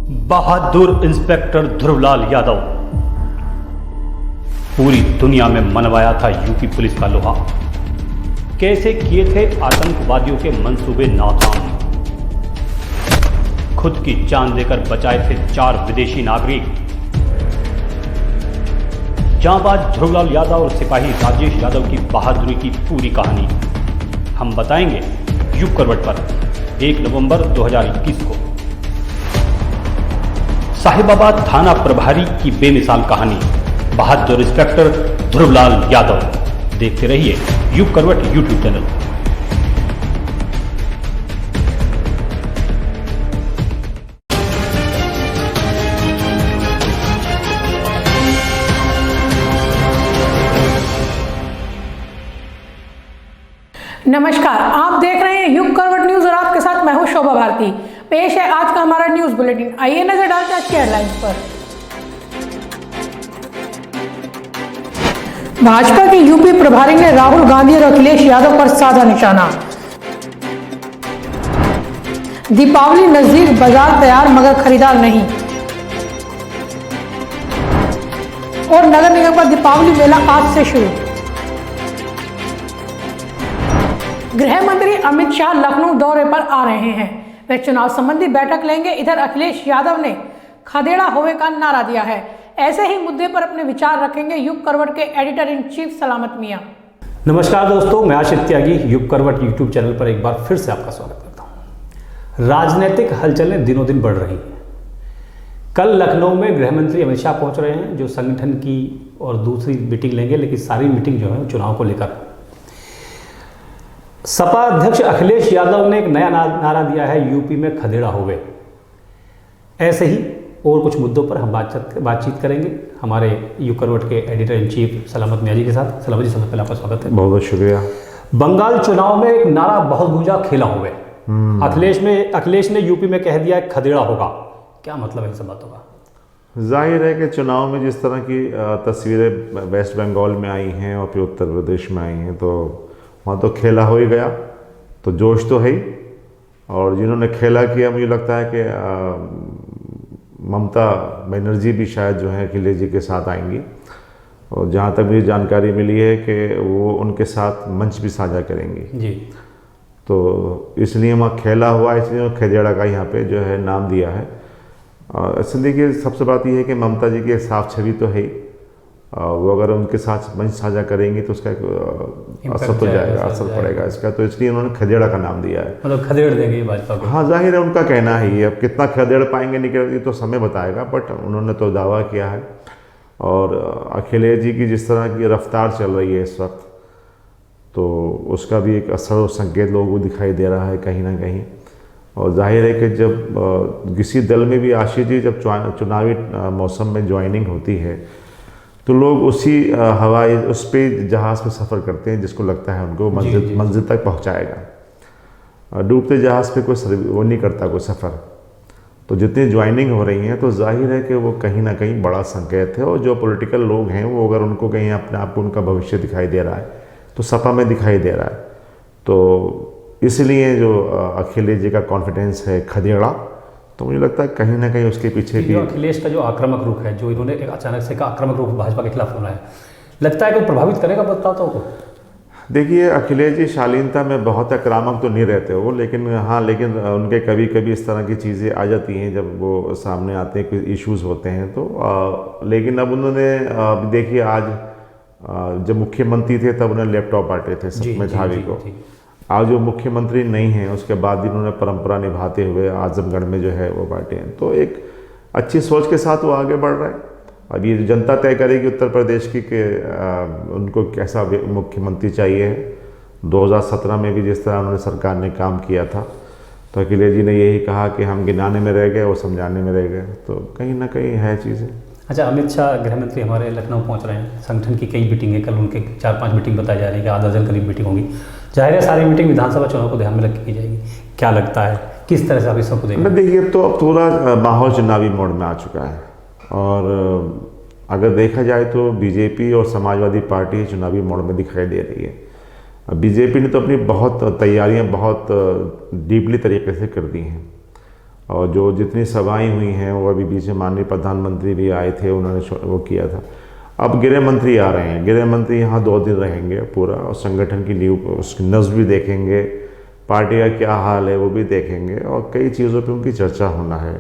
बहादुर inspector Dhruvlal Yadav पूरी दुनिया में मनवाया था यूपी पुलिस का लोहा। कैसे किए थे आतंकवादियों के मंसूबे नाकाम। खुद की जान देकर बचाए थे 4 विदेशी नागरिक। जांबाज ध्रुवलाल यादव और सिपाही राजेश यादव की बहादुरी की पूरी कहानी हम बताएंगे युग करवट पर 1 नवंबर 2021 को। साहिबाबाद थाना प्रभारी की बेमिसाल कहानी, बहादुर इंस्पेक्टर ध्रुवलाल यादव। देखते रहिए युग करवट यूट्यूब चैनल। नमस्कार, आप देख रहे हैं युग करवट न्यूज और आपके साथ मैं हूं शोभा भारती। पेश है आज का हमारा न्यूज बुलेटिन। आइए नजर डालते हैं आज की हेडलाइंस पर। भाजपा के यूपी प्रभारी ने राहुल गांधी और अखिलेश यादव पर साधा निशाना। दीपावली नजदीक, बाजार तैयार मगर खरीदार नहीं। और नगर निगम का दीपावली मेला आज से शुरू। गृह मंत्री अमित शाह लखनऊ दौरे पर आ रहे हैं। वे चुनाव संबंधी बैठक लेंगे। इधर अखिलेश यादव ने खदेड़ा होवे का नारा दिया है। ऐसे ही मुद्दे पर अपने विचार रखेंगे युग करवट के एडिटर इन चीफ सलामत मियां। नमस्कार दोस्तों, मैं आशिष त्यागी युग करवट यूट्यूब चैनल पर एक बार फिर से आपका स्वागत करता हूं। राजनीतिक हलचलें दिनों दिन बढ़ रही हैं। कल लखनऊ में गृह मंत्री अमित शाह पहुंच रहे हैं, जो संगठन की और दूसरी मीटिंग लेंगे, लेकिन सारी मीटिंग जो है चुनाव को लेकर। सपा अध्यक्ष अखिलेश यादव ने एक नया नारा दिया है, यूपी में खदेड़ा होवे। ऐसे ही और कुछ मुद्दों पर हम बातचीत करेंगे हमारे युग करवट के एडिटर इन चीफ सलामत मियां जी के साथ। सलामत जी, सबसे पहले आपका स्वागत है। बहुत बहुत शुक्रिया। बंगाल चुनाव में एक नारा बहुत गूंजा, खेला होवे। अखिलेश ने यूपी में कह दिया खदेड़ा होगा। क्या मतलब है इन सब बातों का? जाहिर है कि चुनाव में जिस तरह की तस्वीरें वेस्ट बंगाल में आई हैं और फिर उत्तर प्रदेश में आई हैं, तो वहाँ तो खेला हो ही गया, तो जोश तो है ही। और जिन्होंने खेला किया, मुझे लगता है कि ममता बनर्जी भी शायद जो है अखिलेश जी के साथ आएंगी। और जहाँ तक मुझे जानकारी मिली है कि वो उनके साथ मंच भी साझा करेंगी जी। तो इसलिए वहाँ खेला हुआ, इसलिए खदेड़ा का यहाँ पे जो है नाम दिया है। इसलिए देखिए, सबसे बात यह है कि ममता जी की साफ छवि तो है ही। वो अगर उनके साथ मंच साझा करेंगे तो उसका असर तो जाएगा, असर पड़ेगा इसका। तो इसलिए उन्होंने खदेड़ा का नाम दिया है। मतलब खदेड़ देंगे भाजपा को। हाँ, जाहिर है उनका कहना ही है। अब कितना खदेड़ पाएंगे नहीं तो समय बताएगा, बट उन्होंने तो दावा किया है। और अखिलेश जी की जिस तरह की रफ्तार चल रही है इस वक्त, तो उसका भी एक असर और संकेत लोगों को दिखाई दे रहा है कहीं ना कहीं। और जाहिर है कि जब किसी दल में भी आशीष जी जब चुनावी मौसम में ज्वाइनिंग होती है, तो लोग उसी हवाई उस पे जहाज़ में सफ़र करते हैं जिसको लगता है उनको मंजिल तक पहुंचाएगा। डूबते जहाज़ पे कोई वो नहीं करता कोई सफ़र। तो जितनी ज्वाइनिंग हो रही हैं, तो जाहिर है कि वो कहीं ना कहीं बड़ा संकेत है। और जो पॉलिटिकल लोग हैं, वो अगर उनको कहीं अपने आप को उनका भविष्य दिखाई दे रहा है, तो सपा में दिखाई दे रहा है। तो इसलिए जो अखिलेश जी का कॉन्फिडेंस है खदेड़ा, तो मुझे लगता है कहीं ना कहीं उसके पीछे भी अखिलेश का जो आक्रामक रुख है, जो इन्होंने एक अचानक से का आक्रामक रुख भाजपा के खिलाफ होना है, लगता है कि प्रभावित करेगा बदलाव को। देखिए, अखिलेश जी शालीनता में बहुत आक्रामक तो नहीं रहते वो, लेकिन हाँ, लेकिन उनके कभी कभी इस तरह की चीज़ें आ जाती हैं जब वो सामने आते हैं, कोई इश्यूज़ होते हैं तो। लेकिन अब उन्होंने देखिए, आज जब मुख्यमंत्री थे तब उन्हें लैपटॉप बांटे थे सब मेधावी को। आज जो मुख्यमंत्री नहीं हैं, उसके बाद भी उन्होंने परंपरा निभाते हुए आजमगढ़ में जो है वो बांटे हैं। तो एक अच्छी सोच के साथ वो आगे बढ़ रहे हैं। अब ये जनता तय करेगी उत्तर प्रदेश की कि उनको कैसा मुख्यमंत्री चाहिए है। 2017 में भी जिस तरह उन्होंने सरकार ने काम किया था, तो अखिलेश जी ने यही कहा कि हम गिनाने में रह गए और समझाने में रह गए। तो कहीं ना कहीं है चीज़ें। अच्छा, अमित शाह गृह मंत्री हमारे लखनऊ पहुंच रहे हैं। संगठन की कई मीटिंग है, कल उनके 4-5 मीटिंग बताई जा रही है कि आधा दर्जन करीब मीटिंग होगी। जाहिर है सारी मीटिंग विधानसभा चुनाव को ध्यान में रख के की जाएगी। क्या लगता है किस तरह से आप इस सबको देखेंगे? देखिए, तो अब पूरा माहौल चुनावी मोड में आ चुका है। और अगर देखा जाए तो बीजेपी और समाजवादी पार्टी चुनावी मोड में दिखाई दे रही है। बीजेपी ने तो अपनी बहुत तैयारियां बहुत डीपली तरीके से कर दी हैं। और जो जितनी सभाएं हुई हैं वो अभी बीच में माननीय प्रधानमंत्री भी आए थे, उन्होंने वो किया था। अब गृह मंत्री आ रहे हैं, गृह मंत्री यहाँ 2 दिन रहेंगे पूरा, और संगठन की नींव उसकी नस्ब भी देखेंगे, पार्टी का क्या हाल है वो भी देखेंगे, और कई चीज़ों पे उनकी चर्चा होना है।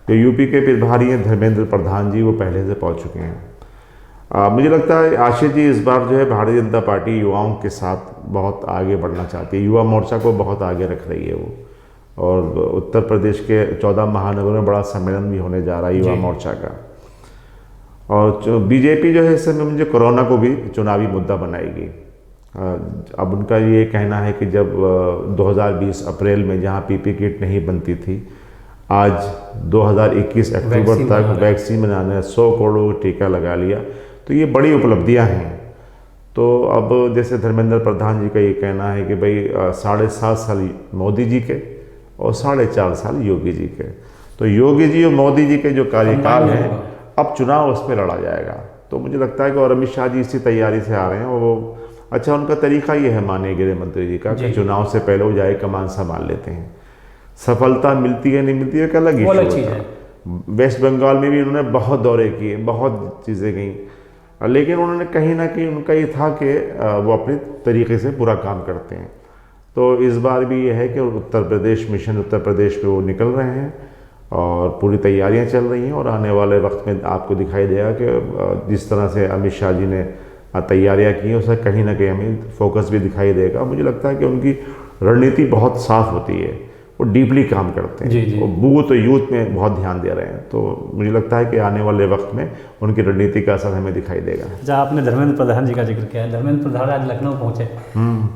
जो यूपी के प्रभारी हैं धर्मेंद्र प्रधान जी, वो पहले से पहुँच चुके हैं। मुझे लगता है आशीष जी इस बार जो है भारतीय जनता पार्टी युवाओं के साथ बहुत आगे बढ़ना चाहती है, युवा मोर्चा को बहुत आगे रख रही है वो। और उत्तर प्रदेश के 14 महानगरों में बड़ा सम्मेलन भी होने जा रहा है युवा मोर्चा का। और बीजेपी जो है इस समय मुझे कोरोना को भी चुनावी मुद्दा बनाएगी। अब उनका ये कहना है कि जब 2020 अप्रैल में जहाँ पीपी किट नहीं बनती थी, आज 2021 अक्टूबर तक वैक्सीन बनाने 100 करोड़ टीका लगा लिया, तो ये बड़ी उपलब्धियां हैं। तो अब जैसे धर्मेंद्र प्रधान जी का ये कहना है कि भाई 7.5 साल मोदी जी के और 4.5 साल योगी जी के, तो योगी जी और मोदी जी के जो कार्यकाल है अब चुनाव उस पर लड़ा जाएगा। तो मुझे लगता है कि और अमित शाह जी इसी तैयारी से आ रहे हैं, और वो अच्छा उनका तरीका ये है माननीय गृह मंत्री जी का कि चुनाव से पहले वो जाए कमान संभाल लेते हैं। सफलता मिलती है नहीं मिलती है एक अलग इशू है। वेस्ट बंगाल में भी उन्होंने बहुत दौरे किए, बहुत चीज़ें गई, लेकिन उन्होंने कहीं ना कहीं उनका ये था कि वो अपने तरीके से पूरा काम करते हैं। तो इस बार भी ये है कि उत्तर प्रदेश मिशन उत्तर प्रदेश पे वो निकल रहे हैं और पूरी तैयारियां चल रही हैं, और आने वाले वक्त में आपको दिखाई देगा कि जिस तरह से अमित शाह जी ने तैयारियां की हैं उससे कहीं ना कहीं हमें फोकस भी दिखाई देगा। मुझे लगता है कि उनकी रणनीति बहुत साफ होती है, वो डीपली काम करते हैं, वो बूथ और यूथ में बहुत ध्यान दे रहे हैं। तो मुझे लगता है कि आने वाले वक्त में उनकी रणनीति का असर हमें दिखाई देगा। जहाँ आपने धर्मेंद्र प्रधान जी का जिक्र किया है, धर्मेंद्र प्रधान आज लखनऊ पहुँचे,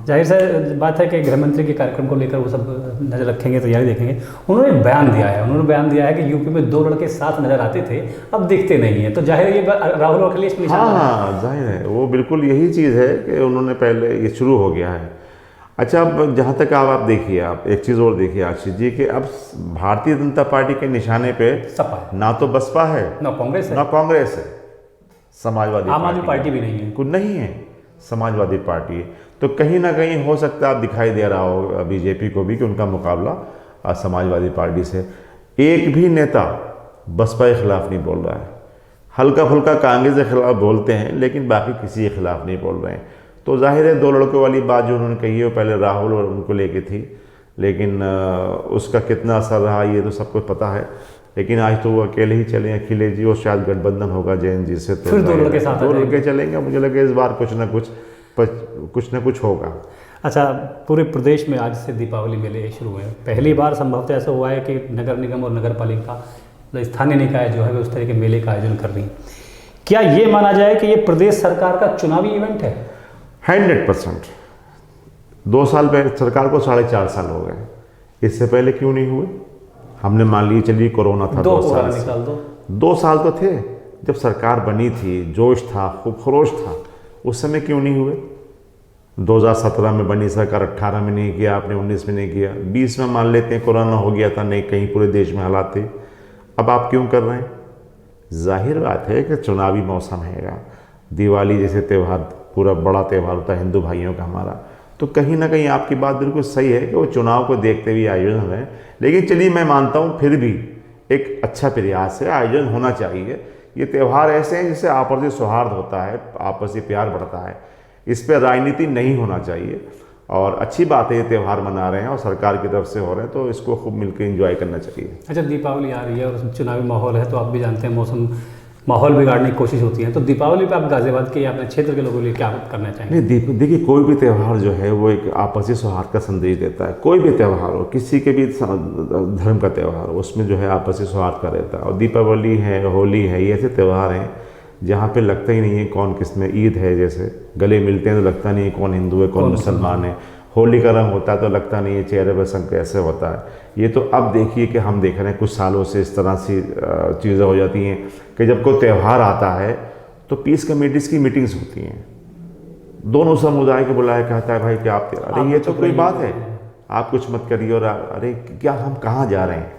जाहिर सी बात है कि गृह मंत्री के कार्यक्रम को लेकर वो सब नज़र रखेंगे, तैयारी देखेंगे। उन्होंने एक बयान दिया है, उन्होंने बयान दिया है कि यूपी में 2 लड़के साथ नजर आते थे, अब दिखते नहीं है। तो जाहिर है ये राहुल और अखिलेश में हाँ जाहिर है, वो बिल्कुल यही चीज़ है कि उन्होंने पहले ये शुरू हो गया है। अच्छा, अब जहाँ तक आप देखिए, आप एक चीज़ और देखिए आशीष जी कि अब भारतीय जनता पार्टी के निशाने पे सपा है, ना तो बसपा है ना कांग्रेस है, ना कांग्रेस है, समाजवादी आम आदमी पार्टी भी नहीं है, कुछ नहीं है, समाजवादी पार्टी है। तो कहीं ना कहीं हो सकता है आप दिखाई दे रहा हो बीजेपी को भी कि उनका मुकाबला समाजवादी पार्टी से। एक भी नेता बसपा के खिलाफ नहीं बोल रहा है, हल्का फुल्का कांग्रेस के खिलाफ बोलते हैं लेकिन बाकी किसी के खिलाफ नहीं बोल रहे हैं। तो जाहिर है 2 लड़कों वाली बात जो उन्होंने कही है वो पहले राहुल और उनको लेके थी, लेकिन उसका कितना असर रहा ये तो सबको पता है। लेकिन आज तो वो अकेले ही चले, अखिलेश जी और शायद गठबंधन होगा जैन जी से, तो फिर 2 लड़के साथ 2 लड़के चलेंगे। मुझे लगे इस बार कुछ ना कुछ होगा। अच्छा, पूरे प्रदेश में आज से दीपावली मेले शुरू हुए हैं। पहली बार संभवतः ऐसा हुआ है कि नगर निगम और नगर पालिका, स्थानीय निकाय जो है वो उस तरह के मेले का आयोजन कर रही है। क्या ये माना जाए कि ये प्रदेश सरकार का चुनावी इवेंट है? 100%। 2 साल पहले सरकार को 4.5 साल हो गए, इससे पहले क्यों नहीं हुए? हमने मान ली चलिए कोरोना था 2 साल, निकाल दो, 2 साल तो थे जब सरकार बनी थी, जोश था, खूब खरोश था, उस समय क्यों नहीं हुए? 2017 में बनी सरकार, 18 में नहीं किया आपने, 19 में नहीं किया, 20 में मान लेते हैं कोरोना हो गया था, नहीं कहीं पूरे देश में हालात थे, अब आप क्यों कर रहे हैं? जाहिर बात है कि चुनावी मौसम है, दिवाली जैसे त्यौहार पूरा बड़ा त्यौहार होता है हिंदू भाइयों का हमारा, तो कहीं ना कहीं आपकी बात बिल्कुल सही है कि वो चुनाव को देखते हुए आयोजन है। लेकिन चलिए मैं मानता हूँ फिर भी एक अच्छा प्रयास है, आयोजन होना चाहिए। ये त्यौहार ऐसे हैं जिससे आपसी सौहार्द होता है, आपसी प्यार बढ़ता है, इस पर राजनीति नहीं होना चाहिए। और अच्छी बात है ये त्यौहार मना रहे हैं और सरकार की तरफ से हो रहे हैं, तो इसको खूब मिलकर एंजॉय करना चाहिए। अच्छा, दीपावली आ रही है और चुनावी माहौल है, तो आप भी जानते हैं मौसम माहौल बिगाड़ने की कोशिश होती है, तो दीपावली पे आप गाजियाबाद के अपने क्षेत्र के लोगों के लिए क्या करना चाहेंगे? नहीं, देखिए कोई भी त्यौहार जो है वो एक आपसी सौहार्द का संदेश देता है। कोई भी त्यौहार हो, किसी के भी धर्म का त्यौहार हो, उसमें जो है आपसी सौहार्द का रहता है। और दीपावली है, होली है, ये ऐसे त्यौहार हैं जहाँ पे लगता ही नहीं है कौन किस में। ईद है जैसे गले मिलते हैं तो लगता नहीं है कौन हिंदू है कौन मुसलमान है। होली का रंग होता है तो लगता नहीं है चेहरे पर संग कैसे होता है। ये तो अब देखिए कि हम देख रहे हैं कुछ सालों से इस तरह से चीज़ें हो जाती हैं कि जब कोई त्यौहार आता है तो पीस कमेटीज़ की मीटिंग्स होती हैं, दोनों समुदाय को बुलाया कहता है भाई क्या आप, अरे ये तो कोई बात है, आप कुछ मत करिए, और अरे क्या हम कहाँ जा रहे हैं।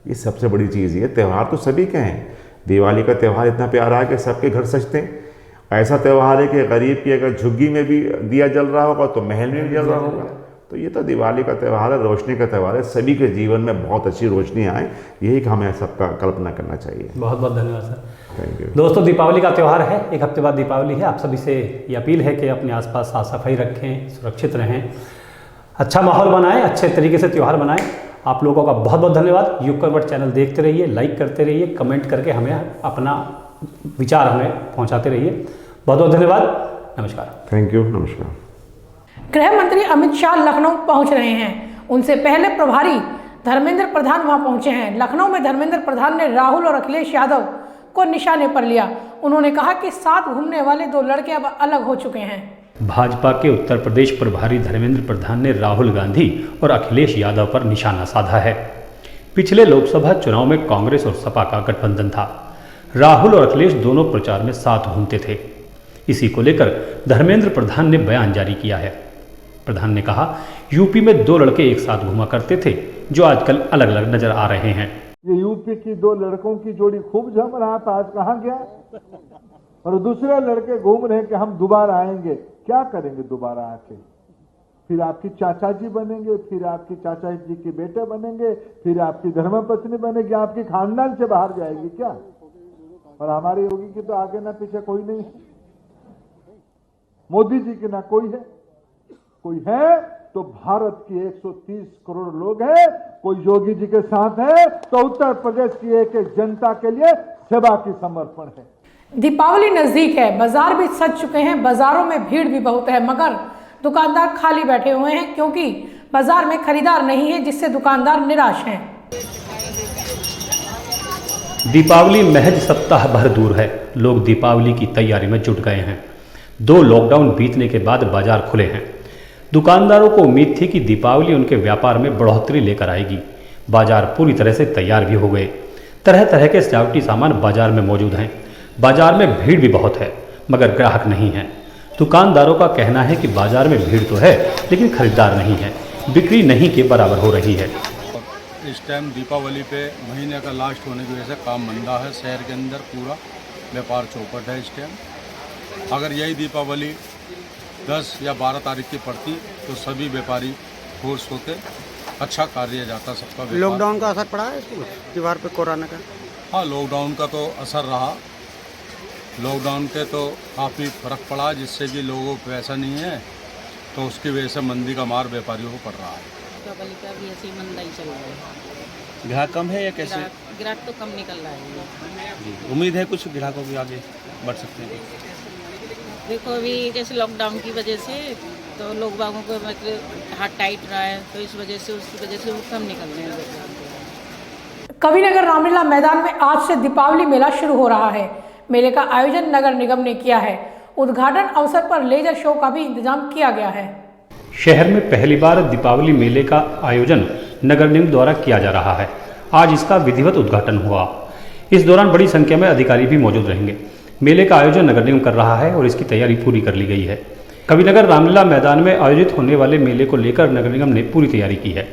ये सबसे बड़ी चीज़ है। त्यौहार तो सभी के हैं, दिवाली का त्यौहार इतना प्यारा है कि सबके घर सजते हैं। ऐसा त्यौहार है कि गरीब की अगर झुग्गी में भी दिया जल रहा होगा तो महल में भी जल रहा होगा। तो ये तो दिवाली का त्यौहार है, रोशनी का त्यौहार है, सभी के जीवन में बहुत अच्छी रोशनी आए, यही हमें सबका कल्पना करना चाहिए। बहुत बहुत धन्यवाद सर। Thank you. दोस्तों, दीपावली का त्यौहार है, एक हफ्ते बाद दीपावली है। आप सभी से ये अपील है कि अपने आसपास साफ सफाई रखें, सुरक्षित रहें, अच्छा माहौल बनाएं, अच्छे तरीके से त्यौहार बनाएं। आप लोगों का बहुत बहुत धन्यवाद। युग करवट चैनल देखते रहिए, लाइक करते रहिए, कमेंट करके हमें अपना विचार हमें पहुंचाते रहिए। बहुत बहुत धन्यवाद। नमस्कार। Thank you. नमस्कार। गृह मंत्री अमित शाह लखनऊ पहुंच रहे हैं। उनसे पहले प्रभारी धर्मेंद्र प्रधान वहां पहुंचे हैं। लखनऊ में धर्मेंद्र प्रधान ने राहुल और अखिलेश यादव को निशाने पर लिया। उन्होंने कहा कि साथ घूमने वाले दो लड़के अब अलग हो चुके हैं। भाजपा के उत्तर प्रदेश प्रभारी धर्मेंद्र प्रधान ने राहुल गांधी और अखिलेश यादव पर निशाना साधा है। पिछले लोकसभा चुनाव में कांग्रेस और सपा का गठबंधन था। राहुल और अखिलेश दोनों प्रचार में साथ घूमते थे। इसी को लेकर धर्मेंद्र प्रधान ने बयान जारी किया है। प्रधान ने कहा, यूपी में दो लड़के एक साथ घूमा करते थे जो आजकल अलग अलग नजर आ रहे हैं। ये यूपी की दो लड़कों की जोड़ी खूब जम रहा था, आज कहाँ गया? और दूसरे लड़के घूम रहे हैं कि हम दोबारा आएंगे। क्या करेंगे दोबारा आके? फिर आपकी चाचा जी बनेंगे, फिर आपकी चाचा जी के बेटे बनेंगे, फिर आपकी धर्मपत्नी बनेगी, आपकी खानदान से बाहर जाएगी क्या? और हमारे योगी की तो आगे ना पीछे कोई नहीं है, मोदी जी की ना कोई है। कोई है तो भारत की 130 करोड़ लोग हैं, कोई योगी जी के साथ है तो उत्तर प्रदेश की एक एक जनता के लिए सेवा की समर्पण है। दीपावली नजदीक है, बाजार भी सज चुके हैं। बाजारों में भीड़ भी बहुत है, मगर दुकानदार खाली बैठे हुए हैं क्योंकि बाजार में खरीदार नहीं है, जिससे दुकानदार निराश हैं। दीपावली महज सप्ताह भर दूर है। लोग दीपावली की तैयारी में जुट गए हैं। 2 लॉकडाउन बीतने के बाद बाजार खुले हैं। दुकानदारों को उम्मीद थी कि दीपावली उनके व्यापार में बढ़ोतरी लेकर आएगी। बाजार पूरी तरह से तैयार भी हो गए। तरह तरह के सजावटी सामान बाजार में मौजूद हैं। बाजार में भीड़ भी बहुत है, मगर ग्राहक नहीं है। दुकानदारों का कहना है कि बाजार में भीड़ तो है, लेकिन खरीदार नहीं है। बिक्री नहीं के बराबर हो रही है। इस टाइम दीपावली पे महीने का लास्ट होने की वजह से काम मंदा है। शहर के अंदर पूरा व्यापार चौपट है इस टाइम। अगर यही दीपावली 10 या 12 तारीख की पड़ती तो सभी व्यापारी फोर्स होते, अच्छा कार्य जाता सबका व्यापार। लॉकडाउन का असर पड़ा है त्योहार पे, कोरोना का? हाँ, लॉकडाउन का तो असर रहा। लॉकडाउन के तो काफ़ी फर्क पड़ा, जिससे कि लोगों को पैसा नहीं है तो उसकी वजह से मंदी का मार व्यापारियों को पड़ रहा है। दीपावली का भी ऐसे ही मंदा ही चल रहा है। ग्राहक कम है या कैसे? ग्राहक तो कम निकल रहा है। उम्मीद है कुछ ग्राहकों की आगे बढ़ सकते हैं? देखो अभी जैसे लॉकडाउन की वजह से तो लोग बागों को मतलब हाथ टाइट रहा है, तो इस वजह से उसकी वजह से वो कम निकल रहे हैं। कविनगर रामलीला मैदान में आज से दीपावली मेला शुरू हो रहा है। मेले का आयोजन नगर निगम ने किया है। उद्घाटन अवसर पर लेजर शो का भी इंतजाम किया गया है। शहर में पहली बार दीपावली मेले का आयोजन नगर निगम द्वारा किया जा रहा है। आज इसका विधिवत उद्घाटन हुआ। इस दौरान बड़ी संख्या में अधिकारी भी मौजूद रहेंगे। मेले का आयोजन नगर निगम कर रहा है और इसकी तैयारी पूरी कर ली गई है। कविनगर रामलीला मैदान में आयोजित होने वाले मेले को लेकर नगर निगम ने पूरी तैयारी की है।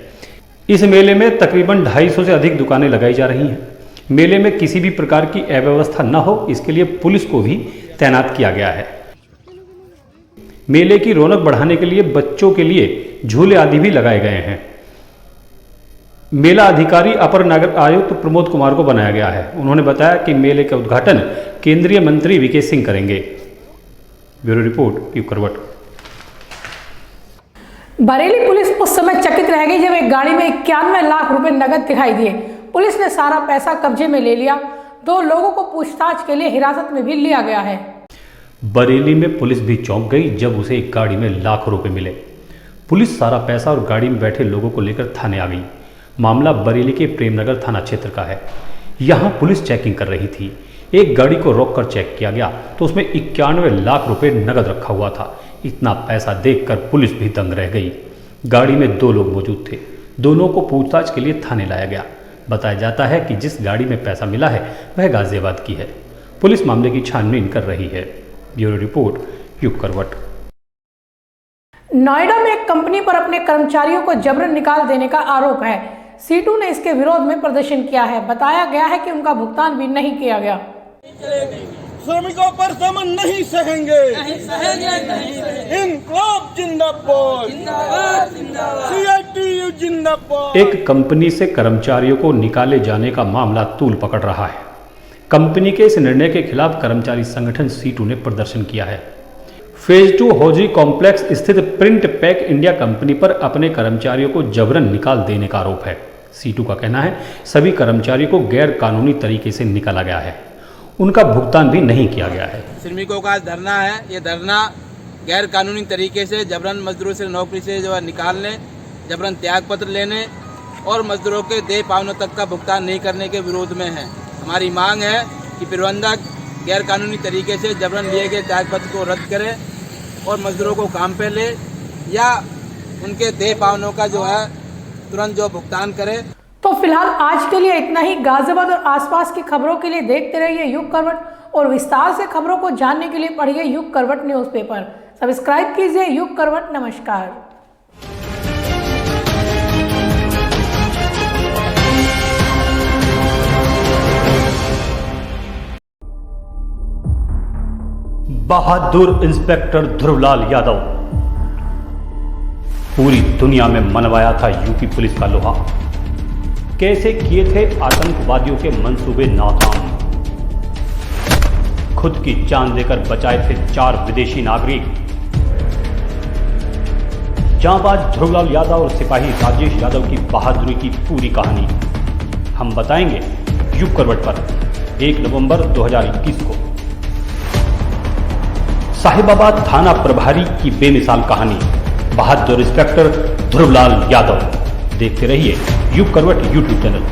इस मेले में तकरीबन 250 से अधिक दुकानें लगाई जा रही हैं। मेले में किसी भी प्रकार की अव्यवस्था न हो, इसके लिए पुलिस को भी तैनात किया गया है। मेले की रौनक बढ़ाने के लिए बच्चों के लिए झूले आदि भी लगाए गए हैं। मेला अधिकारी अपर नगर आयुक्त प्रमोद कुमार को बनाया गया है। उन्होंने बताया कि मेले का उद्घाटन केंद्रीय मंत्री वीके सिंह करेंगे। ब्यूरो रिपोर्ट, युग करवट। बरेली पुलिस उस समय चकित रह गई जब एक गाड़ी में 91 लाख रुपए नगद दिखाई दिए। पुलिस ने सारा पैसा कब्जे में ले लिया। 2 लोगों को पूछताछ के लिए हिरासत में भी लिया गया है। बरेली में पुलिस भी चौंक गई जब उसे एक गाड़ी में लाखों रुपए मिले। पुलिस सारा पैसा और गाड़ी में बैठे लोगों को लेकर थाने आ गई। मामला बरेली के प्रेमनगर थाना क्षेत्र का है। यहां पुलिस चेकिंग कर रही थी। एक गाड़ी को रोककर चेक किया गया तो उसमें 91 लाख रुपए नगद रखा हुआ था। इतना पैसा देखकर पुलिस भी दंग रह गई। गाड़ी में 2 लोग मौजूद थे। दोनों को पूछताछ के लिए थाने लाया गया। बताया जाता है कि जिस गाड़ी में पैसा मिला है वह गाजियाबाद की है। पुलिस मामले की छानबीन कर रही है। ब्यूरो रिपोर्ट, युग करवट। नोएडा में एक कंपनी पर अपने कर्मचारियों को जबरन निकाल देने का आरोप है। सीटू ने इसके विरोध में प्रदर्शन किया है। बताया गया है कि उनका भुगतान भी नहीं किया गया। श्रमिकों पर दमन नहीं सहेंगे, इनकलाब जिंदाबाद, CITU जिंदाबाद। एक कंपनी से कर्मचारियों को निकाले जाने का मामला तूल पकड़ रहा है। कंपनी के इस निर्णय के खिलाफ कर्मचारी संगठन C2 ने प्रदर्शन किया है। फेज 2 हौजी कॉम्प्लेक्स स्थित प्रिंट पैक इंडिया कंपनी पर अपने कर्मचारियों को जबरन निकाल देने का आरोप है। C2 का कहना है सभी कर्मचारियों को गैर कानूनी तरीके से निकाला गया है, उनका भुगतान भी नहीं किया गया है। श्रमिकों का धरना है, ये धरना गैर कानूनी तरीके से जबरन मजदूरों से नौकरी से जो है निकालने, जबरन त्याग पत्र लेने और मजदूरों के देय पावनों तक का भुगतान नहीं करने के विरोध में है। हमारी मांग है कि प्रबंधक गैर कानूनी तरीके से जबरन लिए गए त्याग पत्र को रद्द करे और मजदूरों को काम पे ले या उनके देय पावनों का जो है तुरंत जो भुगतान करे। तो फिलहाल आज के लिए इतना ही। गाजियाबाद और आसपास की खबरों के लिए देखते रहिए युग करवट और विस्तार से खबरों को जानने के लिए पढ़िए युग करवट न्यूज़पेपर। सब्सक्राइब कीजिए युग करवट। नमस्कार। बहादुर इंस्पेक्टर ध्रुवलाल यादव पूरी दुनिया में मनवाया था यूपी पुलिस का लोहा। कैसे किए थे आतंकवादियों के मंसूबे नाकाम, खुद की जान देकर बचाए थे 4 विदेशी नागरिक। जांबाज ध्रुवलाल यादव और सिपाही राजेश यादव की बहादुरी की पूरी कहानी हम बताएंगे युग करवट पर 1 नवंबर 2021 को। साहिबाबाद थाना प्रभारी की बेमिसाल कहानी, बहादुर इंस्पेक्टर ध्रुवलाल यादव। देखते रहिए युग करवट यूट्यूब चैनल।